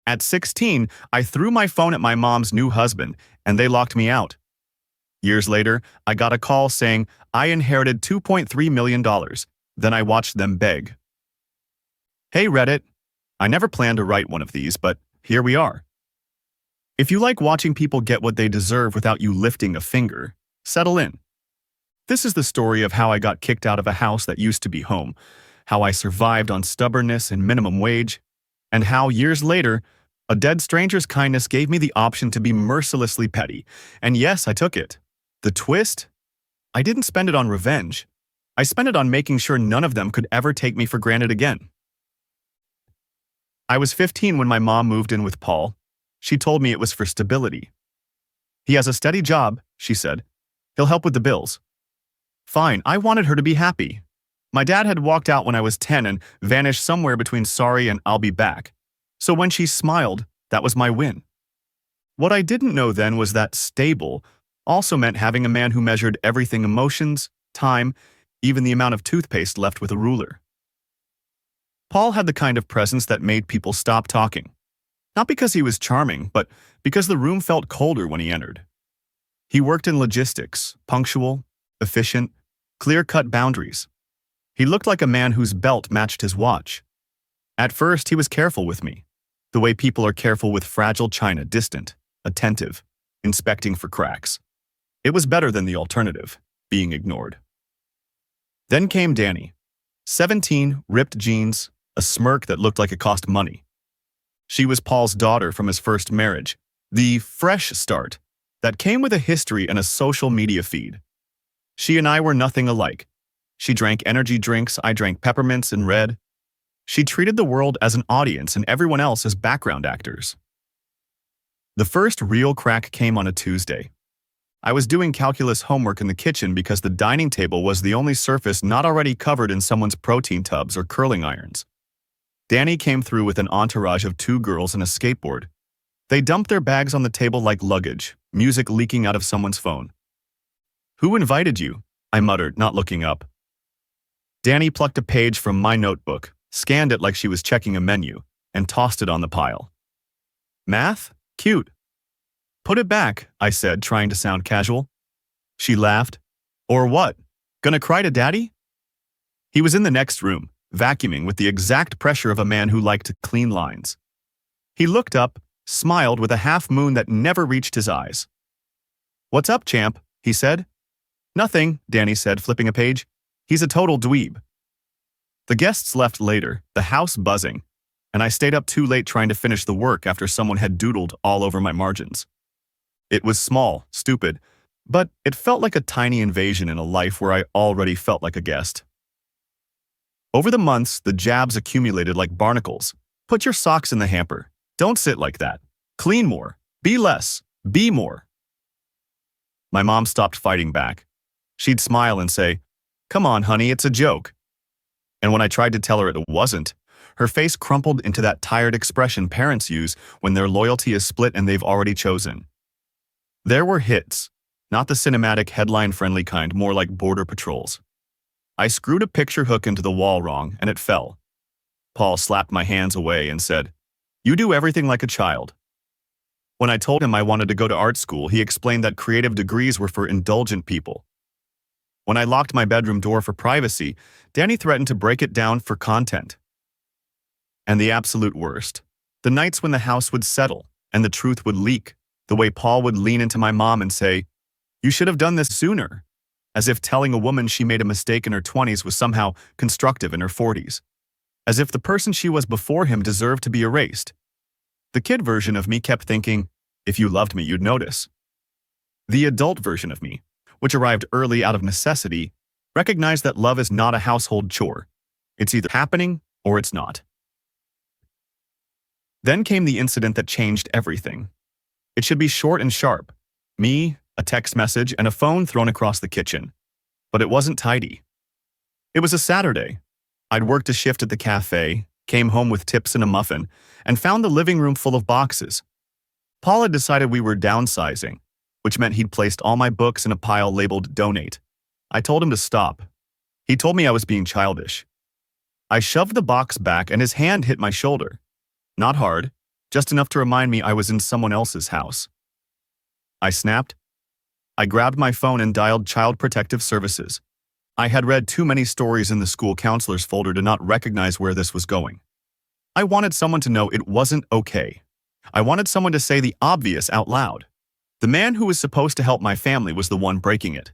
At 16, I threw my phone at my mom's new husband, and they locked me out. Years later, I got a call saying I inherited $2.3 million. Then I watched them beg. Hey Reddit, I never planned to write one of these, but here we are. If you like watching people get what they deserve without you lifting a finger, settle in. This is the story of how I got kicked out of a house that used to be home, how I survived on stubbornness and minimum wage, and how, years later, a dead stranger's kindness gave me the option to be mercilessly petty. And yes, I took it. The twist? I didn't spend it on revenge. I spent it on making sure none of them could ever take me for granted again. I was 15 when my mom moved in with Paul. She told me it was for stability. He has a steady job, she said. He'll help with the bills. Fine, I wanted her to be happy. My dad had walked out when I was 10 and vanished somewhere between sorry and I'll be back. So when she smiled, that was my win. What I didn't know then was that stable also meant having a man who measured everything: emotions, time, even the amount of toothpaste left with a ruler. Paul had the kind of presence that made people stop talking. Not because he was charming, but because the room felt colder when he entered. He worked in logistics, punctual, efficient, clear-cut boundaries. He looked like a man whose belt matched his watch. At first, he was careful with me, the way people are careful with fragile china, distant, attentive, inspecting for cracks. It was better than the alternative, being ignored. Then came Danny. 17, ripped jeans, a smirk that looked like it cost money. She was Paul's daughter from his first marriage, the fresh start that came with a history and a social media feed. She and I were nothing alike. She drank energy drinks, I drank peppermints and read. She treated the world as an audience and everyone else as background actors. The first real crack came on a Tuesday. I was doing calculus homework in the kitchen because the dining table was the only surface not already covered in someone's protein tubs or curling irons. Danny came through with an entourage of 2 girls and a skateboard. They dumped their bags on the table like luggage, music leaking out of someone's phone. "Who invited you?" I muttered, not looking up. Danny plucked a page from my notebook, scanned it like she was checking a menu, and tossed it on the pile. "Math? Cute." "Put it back," I said, trying to sound casual. She laughed. "Or what? Gonna cry to Daddy?" He was in the next room, vacuuming with the exact pressure of a man who liked clean lines. He looked up, smiled with a half-moon that never reached his eyes. "What's up, champ?" he said. "Nothing," Danny said, flipping a page. "He's a total dweeb." The guests left later, the house buzzing, and I stayed up too late trying to finish the work after someone had doodled all over my margins. It was small, stupid, but it felt like a tiny invasion in a life where I already felt like a guest. Over the months, the jabs accumulated like barnacles. Put your socks in the hamper. Don't sit like that. Clean more. Be less. Be more. My mom stopped fighting back. She'd smile and say, "Come on, honey, it's a joke." And when I tried to tell her it wasn't, her face crumpled into that tired expression parents use when their loyalty is split and they've already chosen. There were hits, not the cinematic headline-friendly kind, more like border patrols. I screwed a picture hook into the wall wrong, and it fell. Paul slapped my hands away and said, "You do everything like a child." When I told him I wanted to go to art school, he explained that creative degrees were for indulgent people. When I locked my bedroom door for privacy, Danny threatened to break it down for content. And the absolute worst, the nights when the house would settle and the truth would leak, the way Paul would lean into my mom and say, "You should have done this sooner," as if telling a woman she made a mistake in her 20s was somehow constructive in her 40s. As if the person she was before him deserved to be erased. The kid version of me kept thinking, if you loved me, you'd notice. The adult version of me, which arrived early out of necessity, recognized that love is not a household chore. It's either happening or it's not. Then came the incident that changed everything. It should be short and sharp. Me, a text message, and a phone thrown across the kitchen. But it wasn't tidy. It was a Saturday. I'd worked a shift at the cafe, came home with tips and a muffin, and found the living room full of boxes. Paul had decided we were downsizing, which meant he'd placed all my books in a pile labeled "Donate." I told him to stop. He told me I was being childish. I shoved the box back and his hand hit my shoulder. Not hard, just enough to remind me I was in someone else's house. I snapped. I grabbed my phone and dialed Child Protective Services. I had read too many stories in the school counselor's folder to not recognize where this was going. I wanted someone to know it wasn't okay. I wanted someone to say the obvious out loud. The man who was supposed to help my family was the one breaking it.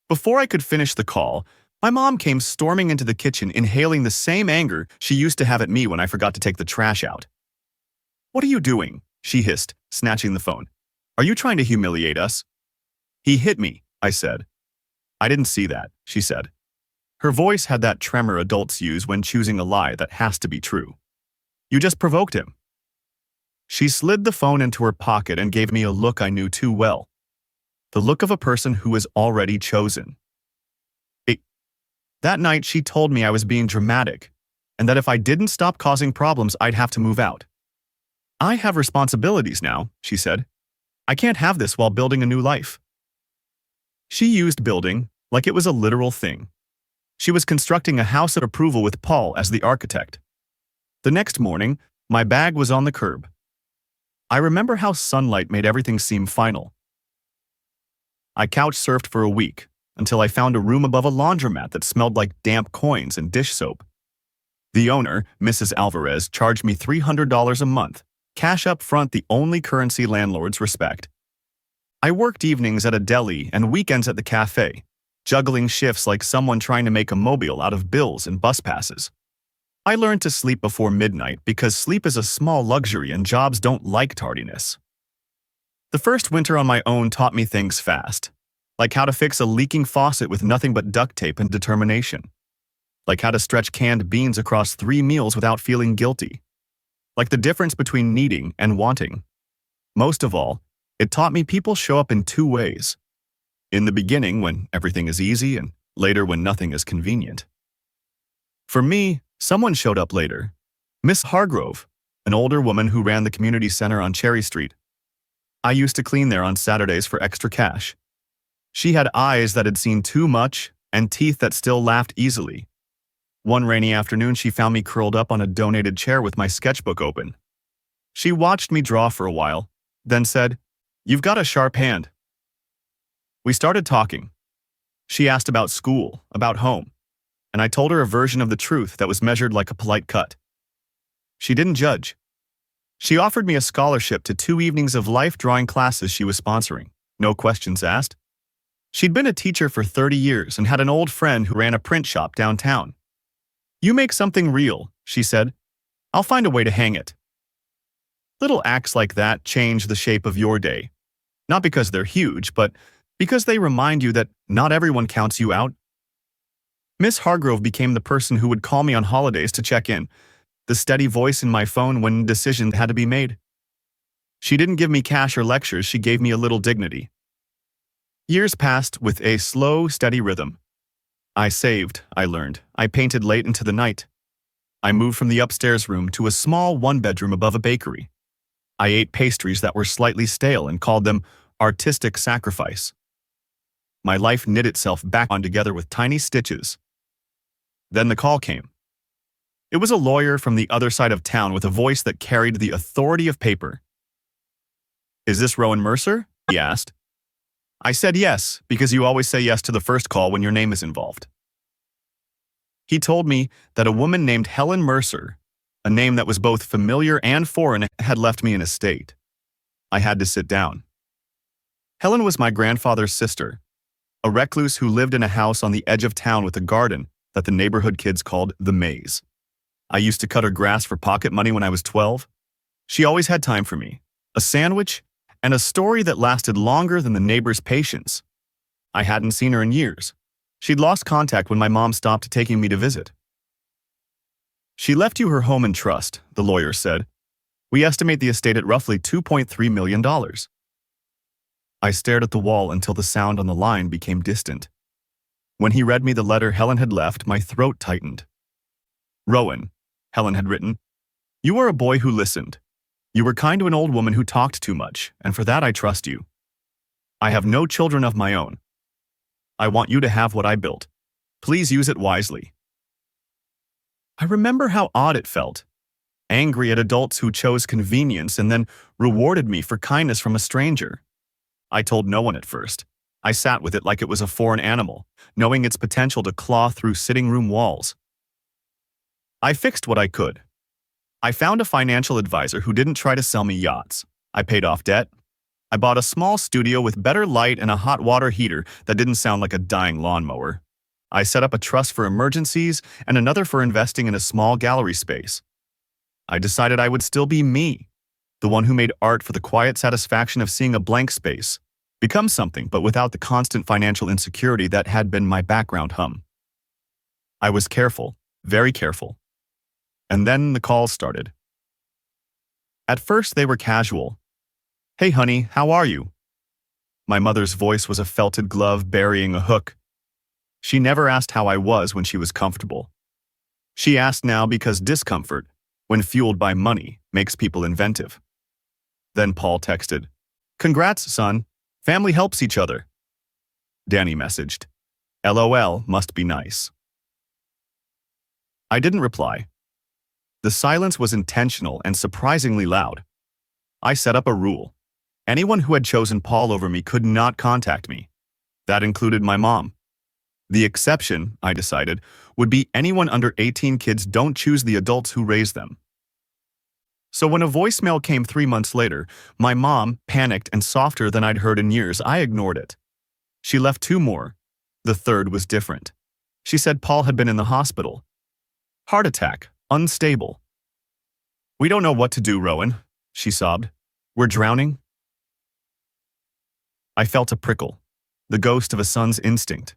Before I could finish the call, my mom came storming into the kitchen, inhaling the same anger she used to have at me when I forgot to take the trash out. "What are you doing?" she hissed, snatching the phone. "Are you trying to humiliate us?" "He hit me," I said. "I didn't see that," she said. Her voice had that tremor adults use when choosing a lie that has to be true. "You just provoked him." She slid the phone into her pocket and gave me a look I knew too well. The look of a person who is already chosen. That night, she told me I was being dramatic, and that if I didn't stop causing problems, I'd have to move out. "I have responsibilities now," she said. "I can't have this while building a new life." She used building like it was a literal thing. She was constructing a house of approval with Paul as the architect. The next morning, my bag was on the curb. I remember how sunlight made everything seem final. I couch surfed for a week, until I found a room above a laundromat that smelled like damp coins and dish soap. The owner, Mrs. Alvarez, charged me $300 a month, cash up front, the only currency landlords respect. I worked evenings at a deli and weekends at the cafe, juggling shifts like someone trying to make a mobile out of bills and bus passes. I learned to sleep before midnight because sleep is a small luxury and jobs don't like tardiness. The first winter on my own taught me things fast, like how to fix a leaking faucet with nothing but duct tape and determination, like how to stretch canned beans across 3 meals without feeling guilty, like the difference between needing and wanting. Most of all, it taught me people show up in 2 ways. In the beginning, when everything is easy, and later when nothing is convenient. For me, someone showed up later. Miss Hargrove, an older woman who ran the community center on Cherry Street. I used to clean there on Saturdays for extra cash. She had eyes that had seen too much and teeth that still laughed easily. One rainy afternoon, she found me curled up on a donated chair with my sketchbook open. She watched me draw for a while, then said, "You've got a sharp hand." We started talking. She asked about school, about home, and I told her a version of the truth that was measured like a polite cut. She didn't judge. She offered me a scholarship to 2 evenings of life drawing classes she was sponsoring, no questions asked. She'd been a teacher for 30 years and had an old friend who ran a print shop downtown. "You make something real," she said. "I'll find a way to hang it." Little acts like that change the shape of your day. Not because they're huge, but because they remind you that not everyone counts you out. Miss Hargrove became the person who would call me on holidays to check in, the steady voice in my phone when decisions had to be made. She didn't give me cash or lectures, she gave me a little dignity. Years passed with a slow, steady rhythm. I saved, I learned. I painted late into the night. I moved from the upstairs room to a small 1-bedroom above a bakery. I ate pastries that were slightly stale and called them artistic sacrifice. My life knit itself back on together with tiny stitches. Then the call came. It was a lawyer from the other side of town with a voice that carried the authority of paper. "Is this Rowan Mercer?" he asked. I said yes, because you always say yes to the first call when your name is involved. He told me that a woman named Helen Mercer, a name that was both familiar and foreign, had left me in a state. I had to sit down. Helen was my grandfather's sister, a recluse who lived in a house on the edge of town with a garden that the neighborhood kids called the maze. I used to cut her grass for pocket money when I was 12. She always had time for me, a sandwich, and a story that lasted longer than the neighbor's patience. I hadn't seen her in years. She'd lost contact when my mom stopped taking me to visit. "She left you her home in trust," the lawyer said. "We estimate the estate at roughly $2.3 million. I stared at the wall until the sound on the line became distant. When he read me the letter Helen had left, my throat tightened. "Rowan," Helen had written, "you are a boy who listened. You were kind to an old woman who talked too much, and for that I trust you. I have no children of my own. I want you to have what I built. Please use it wisely." I remember how odd it felt. angry at adults who chose convenience and then rewarded me for kindness from a stranger. I told no one at first. I sat with it like it was a foreign animal, knowing its potential to claw through sitting room walls. I fixed what I could. I found a financial advisor who didn't try to sell me yachts. I paid off debt. I bought a small studio with better light and a hot water heater that didn't sound like a dying lawnmower. I set up a trust for emergencies and another for investing in a small gallery space. I decided I would still be me, the one who made art for the quiet satisfaction of seeing a blank space become something, but without the constant financial insecurity that had been my background hum. I was careful, very careful. And then the calls started. At first they were casual. "Hey honey, how are you?" My mother's voice was a felted glove burying a hook. She never asked how I was when she was comfortable. She asked now because discomfort, when fueled by money, makes people inventive. Then Paul texted, "Congrats, son. Family helps each other." Danny messaged, "LOL, must be nice." I didn't reply. The silence was intentional and surprisingly loud. I set up a rule. Anyone who had chosen Paul over me could not contact me. That included my mom. The exception, I decided, would be anyone under 18 kids don't choose the adults who raise them. So when a voicemail came 3 months later, my mom, panicked and softer than I'd heard in years, I ignored it. She left 2 more. The third was different. She said Paul had been in the hospital. Heart attack, unstable. "We don't know what to do, Rowan," she sobbed. "We're drowning." I felt a prickle, the ghost of a son's instinct.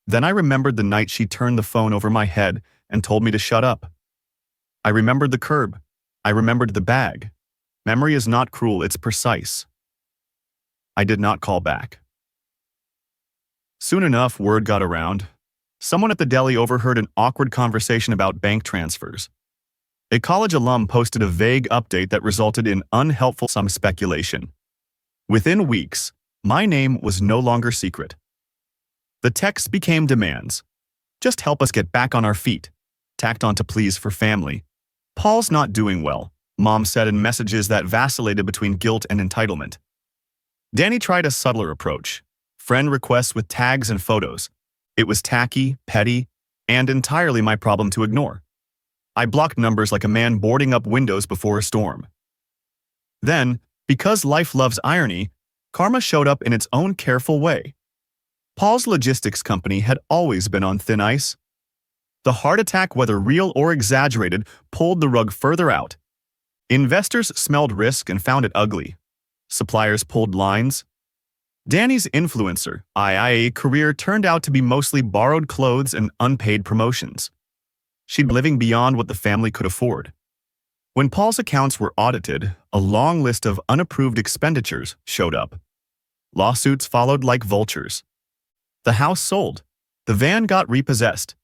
Then I remembered the night she turned the phone over my head and told me to shut up. I remembered the curb. I remembered the bag. Memory is not cruel, it's precise. I did not call back. Soon enough, word got around. Someone at the deli overheard an awkward conversation about bank transfers. A college alum posted a vague update that resulted in unhelpful speculation. Within weeks, my name was no longer secret. The text became demands. "Just help us get back on our feet," tacked onto pleas for family. "Paul's not doing well," Mom said in messages that vacillated between guilt and entitlement. Danny tried a subtler approach. Friend requests with tags and photos. It was tacky, petty, and entirely my problem to ignore. I blocked numbers like a man boarding up windows before a storm. Then, because life loves irony, karma showed up in its own careful way. Paul's logistics company had always been on thin ice. The heart attack, whether real or exaggerated, pulled the rug further out. Investors smelled risk and found it ugly. Suppliers pulled lines. Danny's influencer, IIA career turned out to be mostly borrowed clothes and unpaid promotions. She'd been living beyond what the family could afford. When Paul's accounts were audited, a long list of unapproved expenditures showed up. Lawsuits followed like vultures. The house sold. The van got repossessed.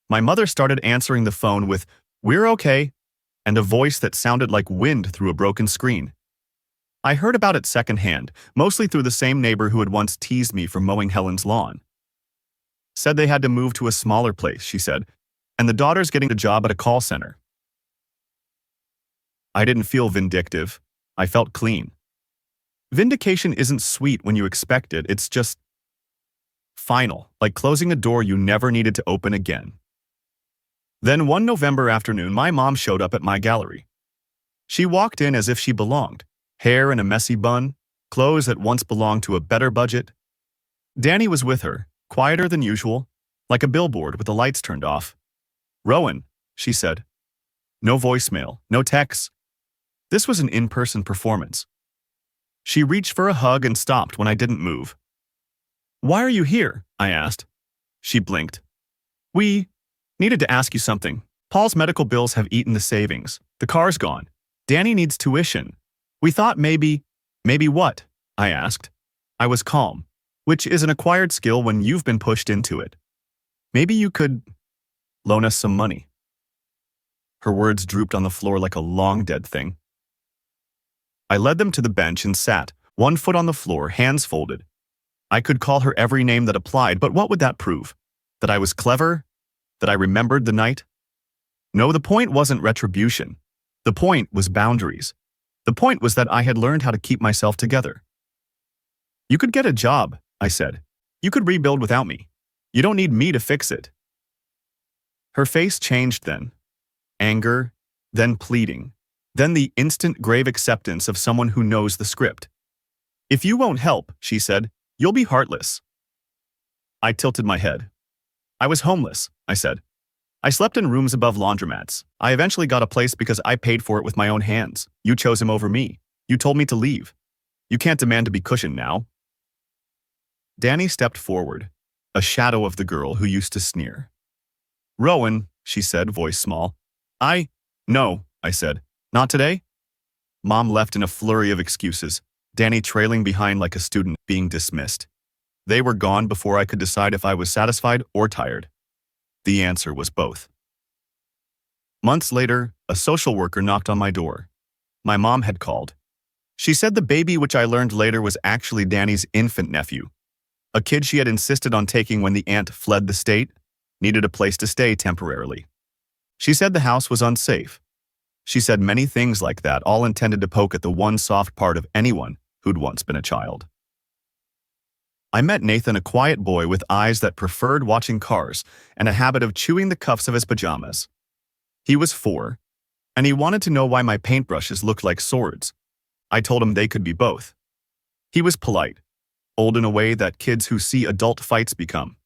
My mother started answering the phone with, "We're okay," and a voice that sounded like wind through a broken screen. I heard about it secondhand, mostly through the same neighbor who had once teased me for mowing Helen's lawn. Said they had to move to a smaller place, she said, and the daughter's getting a job at a call center. I didn't feel vindictive. I felt clean. Vindication isn't sweet when you expect it, it's just final, like closing a door you never needed to open again. Then one November afternoon, my mom showed up at my gallery. She walked in as if she belonged, hair in a messy bun, clothes that once belonged to a better budget. Danny was with her, quieter than usual, like a billboard with the lights turned off. "Rowan," she said. No voicemail, no texts. This was an in-person performance. She reached for a hug and stopped when I didn't move. "Why are you here?" I asked. She blinked. "We needed to ask you something. Paul's medical bills have eaten the savings. The car's gone. Danny needs tuition. We thought maybe..." "Maybe what?" I asked. I was calm, which is an acquired skill when you've been pushed into it. "Maybe you could loan us some money." Her words drooped on the floor like a long dead thing. I led them to the bench and sat, one foot on the floor, hands folded. I could call her every name that applied, but what would that prove? That I was clever? That I remembered the night? No, the point wasn't retribution. The point was boundaries. The point was that I had learned how to keep myself together. You could get a job, I said. You could rebuild without me. You don't need me to fix it. Her face changed then. Anger, then pleading, then the instant grave acceptance of someone who knows the script. If you won't help, she said, you'll be heartless. I tilted my head. I was homeless, I said. I slept in rooms above laundromats. I eventually got a place because I paid for it with my own hands. You chose him over me. You told me to leave. You can't demand to be cushioned now. Danny stepped forward, a shadow of the girl who used to sneer. Rowan, she said, voice small. No, I said. Not today? Mom left in a flurry of excuses, Danny trailing behind like a student being dismissed. They were gone before I could decide if I was satisfied or tired. The answer was both. Months later, a social worker knocked on my door. My mom had called. She said the baby, which I learned later was actually Danny's infant nephew, a kid she had insisted on taking when the aunt fled the state, needed a place to stay temporarily. She said the house was unsafe. She said many things like that, all intended to poke at the one soft part of anyone who'd once been a child. I met Nathan, a quiet boy with eyes that preferred watching cars and a habit of chewing the cuffs of his pajamas. He was 4, and he wanted to know why my paintbrushes looked like swords. I told him they could be both. He was polite, old in a way that kids who see adult fights become.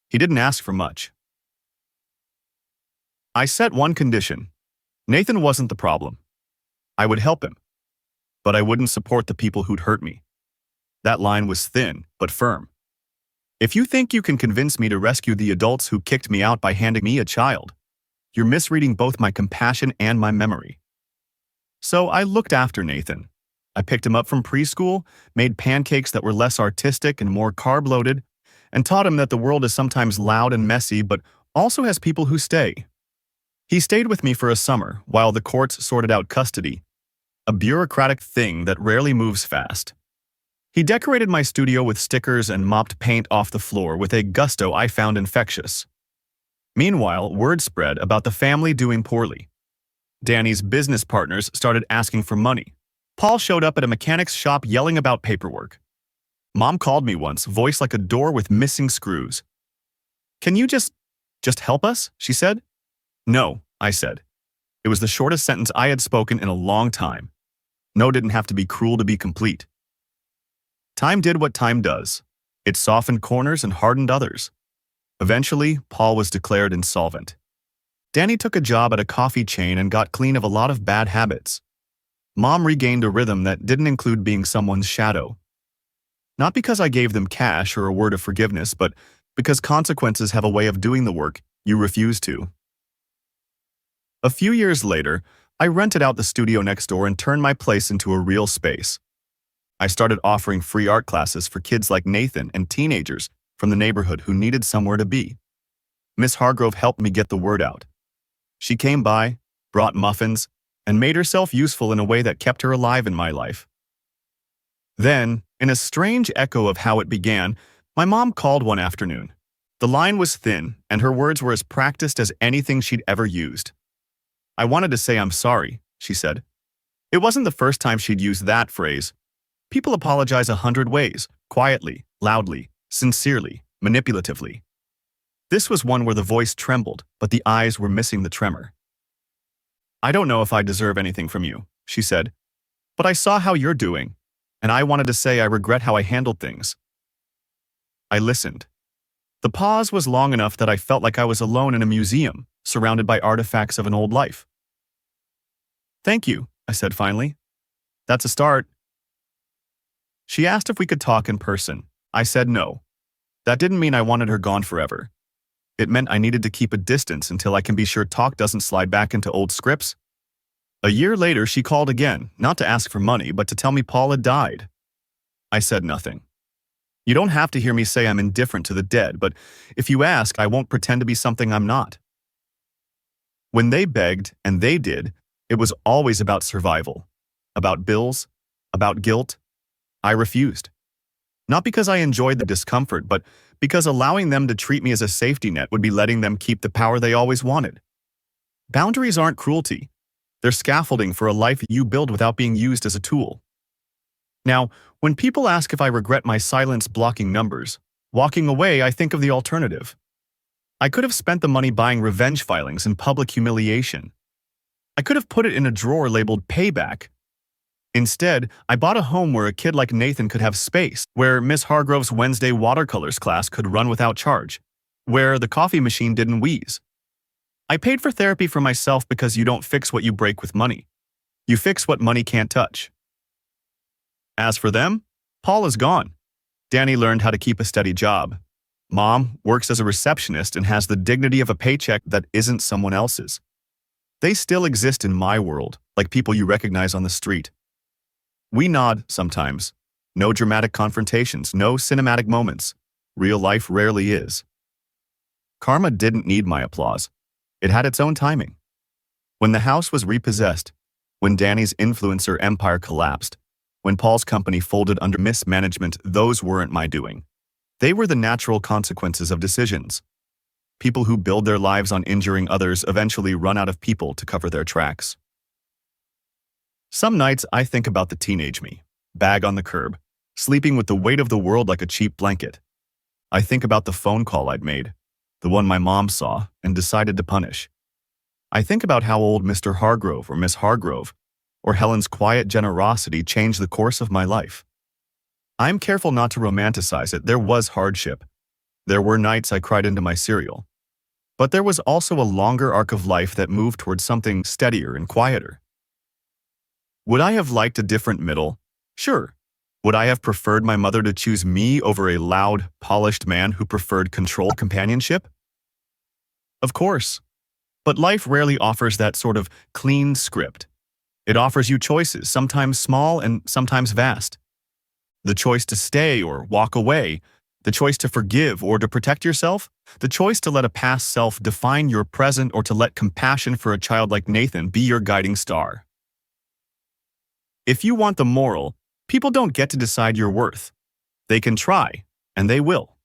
He didn't ask for much. I set one condition. Nathan wasn't the problem. I would help him, but I wouldn't support the people who'd hurt me. That line was thin, but firm. If you think you can convince me to rescue the adults who kicked me out by handing me a child, you're misreading both my compassion and my memory. So I looked after Nathan. I picked him up from preschool, made pancakes that were less artistic and more carb-loaded, and taught him that the world is sometimes loud and messy, but also has people who stay. He stayed with me for a summer while the courts sorted out custody, a bureaucratic thing that rarely moves fast. He decorated my studio with stickers and mopped paint off the floor with a gusto I found infectious. Meanwhile, word spread about the family doing poorly. Danny's business partners started asking for money. Paul showed up at a mechanic's shop yelling about paperwork. Mom called me once, voice like a door with missing screws. Can you just help us? She said. No, I said. It was the shortest sentence I had spoken in a long time. No didn't have to be cruel to be complete. Time did what time does. It softened corners and hardened others. Eventually, Paul was declared insolvent. Danny took a job at a coffee chain and got clean of a lot of bad habits. Mom regained a rhythm that didn't include being someone's shadow. Not because I gave them cash or a word of forgiveness, but because consequences have a way of doing the work you refuse to. A few years later, I rented out the studio next door and turned my place into a real space. I started offering free art classes for kids like Nathan and teenagers from the neighborhood who needed somewhere to be. Miss Hargrove helped me get the word out. She came by, brought muffins, and made herself useful in a way that kept her alive in my life. Then, in a strange echo of how it began, my mom called one afternoon. The line was thin, and her words were as practiced as anything she'd ever used. I wanted to say I'm sorry, she said. It wasn't the first time she'd used that phrase. People apologize 100 ways, quietly, loudly, sincerely, manipulatively. This was one where the voice trembled, but the eyes were missing the tremor. I don't know if I deserve anything from you, she said, but I saw how you're doing, and I wanted to say I regret how I handled things. I listened. The pause was long enough that I felt like I was alone in a museum, surrounded by artifacts of an old life. Thank you, I said finally. That's a start. She asked if we could talk in person. I said no. That didn't mean I wanted her gone forever. It meant I needed to keep a distance until I can be sure talk doesn't slide back into old scripts. A year later, she called again, not to ask for money, but to tell me Paul had died. I said nothing. You don't have to hear me say I'm indifferent to the dead, but if you ask, I won't pretend to be something I'm not. When they begged, and they did, it was always about survival, about bills, about guilt. I refused. Not because I enjoyed the discomfort, but because allowing them to treat me as a safety net would be letting them keep the power they always wanted. Boundaries aren't cruelty. They're scaffolding for a life you build without being used as a tool. Now, when people ask if I regret my silence blocking numbers, walking away, I think of the alternative. I could have spent the money buying revenge filings and public humiliation. I could have put it in a drawer labeled payback. Instead, I bought a home where a kid like Nathan could have space, where Miss Hargrove's Wednesday watercolors class could run without charge, where the coffee machine didn't wheeze. I paid for therapy for myself because you don't fix what you break with money. You fix what money can't touch. As for them, Paul is gone. Danny learned how to keep a steady job. Mom works as a receptionist and has the dignity of a paycheck that isn't someone else's. They still exist in my world, like people you recognize on the street. We nod sometimes. No dramatic confrontations, no cinematic moments. Real life rarely is. Karma didn't need my applause. It had its own timing. When the house was repossessed, when Danny's influencer empire collapsed, when Paul's company folded under mismanagement, those weren't my doing. They were the natural consequences of decisions. People who build their lives on injuring others eventually run out of people to cover their tracks. Some nights I think about the teenage me, bag on the curb, sleeping with the weight of the world like a cheap blanket. I think about the phone call I'd made, the one my mom saw and decided to punish. I think about how old Mr. Hargrove or Miss Hargrove or Helen's quiet generosity changed the course of my life. I'm careful not to romanticize it. There was hardship. There were nights I cried into my cereal. But there was also a longer arc of life that moved towards something steadier and quieter. Would I have liked a different middle? Sure. Would I have preferred my mother to choose me over a loud, polished man who preferred controlled companionship? Of course. But life rarely offers that sort of clean script. It offers you choices, sometimes small and sometimes vast. The choice to stay or walk away, the choice to forgive or to protect yourself, the choice to let a past self define your present or to let compassion for a child like Nathan be your guiding star. If you want the moral, people don't get to decide your worth. They can try, and they will.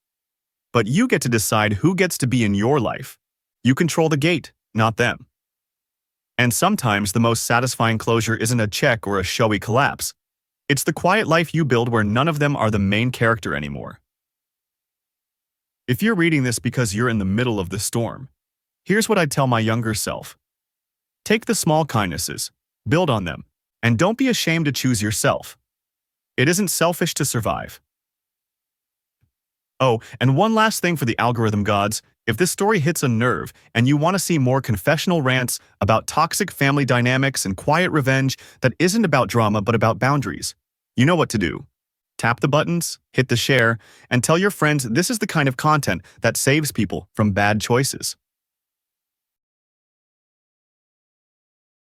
But you get to decide who gets to be in your life. You control the gate, not them. And sometimes the most satisfying closure isn't a check or a showy collapse. It's the quiet life you build where none of them are the main character anymore. If you're reading this because you're in the middle of the storm, here's what I'd tell my younger self. Take the small kindnesses, build on them, and don't be ashamed to choose yourself. It isn't selfish to survive. Oh, and one last thing for the algorithm gods. If this story hits a nerve and you want to see more confessional rants about toxic family dynamics and quiet revenge that isn't about drama but about boundaries, you know what to do. Tap the buttons, hit the share, and tell your friends this is the kind of content that saves people from bad choices.